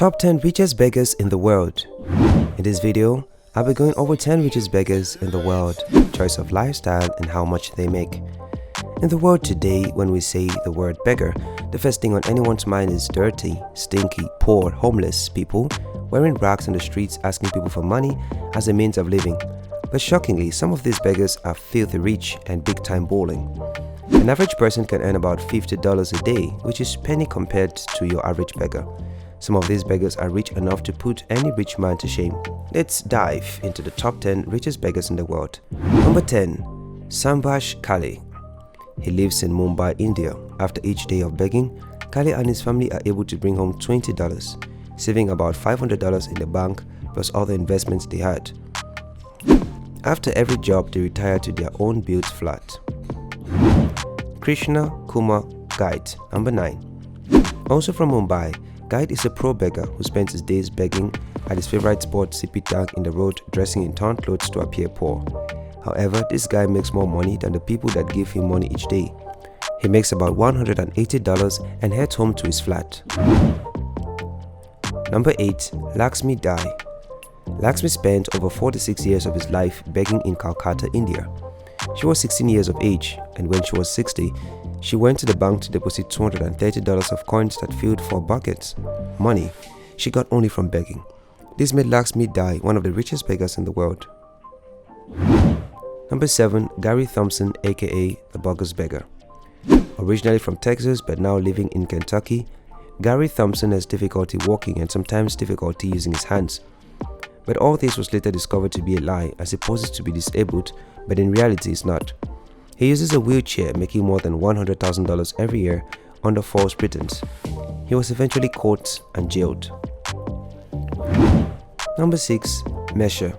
Top 10 richest beggars in the world. In this video, I'll be going over 10 richest beggars in the world, choice of lifestyle and how much they make. In the world today, when we say the word beggar, the first thing on anyone's mind is dirty, stinky, poor, homeless people wearing rags on the streets asking people for money as a means of living. But shockingly, some of these beggars are filthy rich and big-time balling. An average person can earn about $50 a day, which is penny compared to your average beggar. Some of these beggars are rich enough to put any rich man to shame. Let's dive into the top 10 richest beggars in the world. Number 10. Sambhash Kale. He lives in Mumbai, India. After each day of begging, Kale and his family are able to bring home $20, saving about $500 in the bank plus all the investments they had. After every job, they retire to their own built flat. Krishna Kumar Guide. Number 9. Also from Mumbai, Guide is a pro beggar who spends his days begging at his favorite spot CP Tank in the road, dressing in torn clothes to appear poor. However, this guy makes more money than the people that give him money each day. He makes about $180 and heads home to his flat. Number 8. Lakshmi Dai. Lakshmi spent over 46 years of his life begging in Calcutta, India. She was 16 years of age, and when she was 60, she went to the bank to deposit $230 of coins that filled 4 buckets. Money she got only from begging. This made Lakshmi Dai one of the richest beggars in the world. Number 7. Gary Thompson, aka the Beggars Beggar. Originally from Texas but now living in Kentucky, Gary Thompson has difficulty walking and sometimes difficulty using his hands. But all this was later discovered to be a lie, as he poses to be disabled, but in reality is not. He uses a wheelchair, making more than $100,000 every year under false pretense. He was eventually caught and jailed. Number 6. Mesha.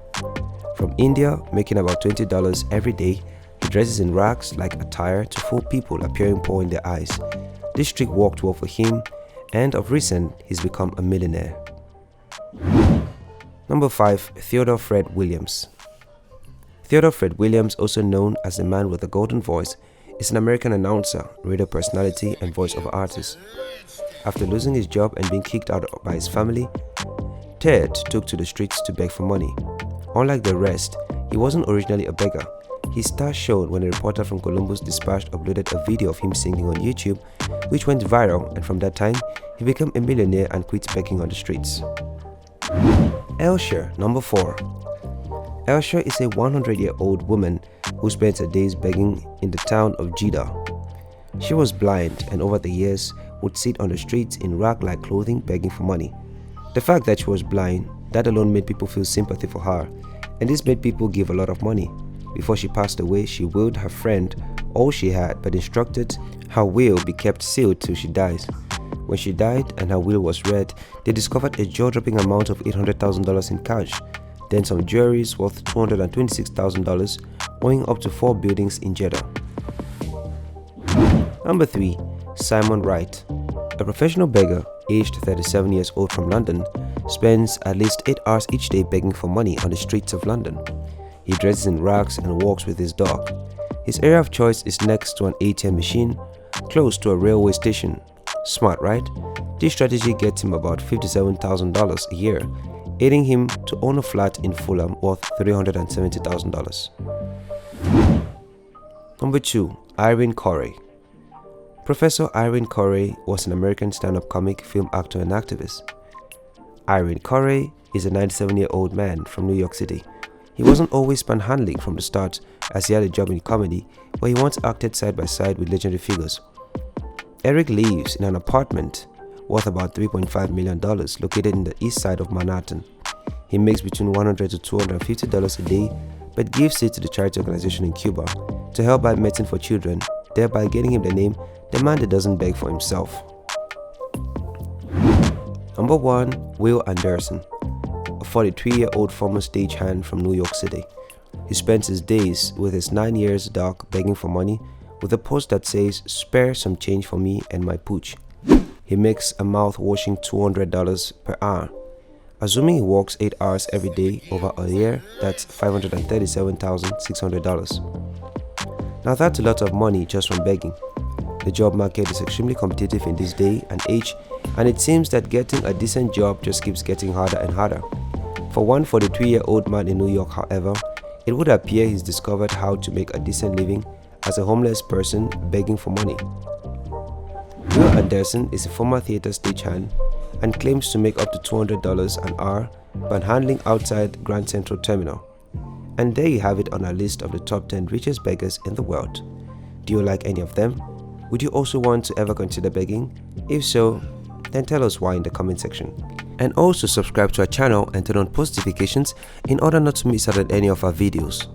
From India, making about $20 every day, he dresses in rags like attire to fool people appearing poor in their eyes. This trick worked well for him, and of recent, he's become a millionaire. Number 5. Theodore Fred Williams. Theodore Fred Williams, also known as the man with the golden voice, is an American announcer, radio personality, and voiceover artist. After losing his job and being kicked out by his family, Ted took to the streets to beg for money. Unlike the rest, he wasn't originally a beggar. His star shone when a reporter from Columbus Dispatch uploaded a video of him singing on YouTube, which went viral, and from that time, he became a millionaire and quit begging on the streets. Elsha. Number 4. Elsha is a 100-year-old woman who spends her days begging in the town of Jeddah. She was blind and over the years would sit on the streets in rag-like clothing begging for money. The fact that she was blind, that alone made people feel sympathy for her, and this made people give a lot of money. Before she passed away, she willed her friend all she had but instructed her will be kept sealed till she dies. When she died and her will was read, they discovered a jaw-dropping amount of $800,000 in cash, then some jewelries worth $226,000, owing up to 4 buildings in Jeddah. Number 3. Simon Wright. A professional beggar, aged 37 years old from London, spends at least 8 hours each day begging for money on the streets of London. He dresses in rags and walks with his dog. His area of choice is next to an ATM machine, close to a railway station. Smart, right? This strategy gets him about $57,000 a year, aiding him to own a flat in Fulham worth $370,000. Number 2. Irene Corey. Professor Irene Corey was an American stand-up comic, film actor, and activist. Irene Corey is a 97-year-old man from New York City. He wasn't always panhandling from the start, as he had a job in comedy, but he once acted side by side with legendary figures. Eric lives in an apartment worth about $3.5 million located in the east side of Manhattan. He makes between $100 to $250 a day, but gives it to the charity organization in Cuba to help buy medicine for children, thereby getting him the name "the man that doesn't beg for himself." Number 1. Will Anderson. A 43-year-old former stagehand from New York City. He spends his days with his 9-year dog begging for money, with a post that says, "Spare some change for me and my pooch." He makes a mouth-washing $200 per hour. Assuming he works 8 hours every day over a year, that's $537,600. Now that's a lot of money just from begging. The job market is extremely competitive in this day and age, and it seems that getting a decent job just keeps getting harder and harder. For one 43-year-old man in New York, however, it would appear he's discovered how to make a decent living as a homeless person begging for money. Will Anderson is a former theater stagehand and claims to make up to $200 an hour panhandling outside Grand Central Terminal. And there you have it on our list of the top 10 richest beggars in the world. Do you like any of them? Would you also want to ever consider begging? If so, then tell us why in the comment section. And also subscribe to our channel and turn on post notifications in order not to miss out on any of our videos.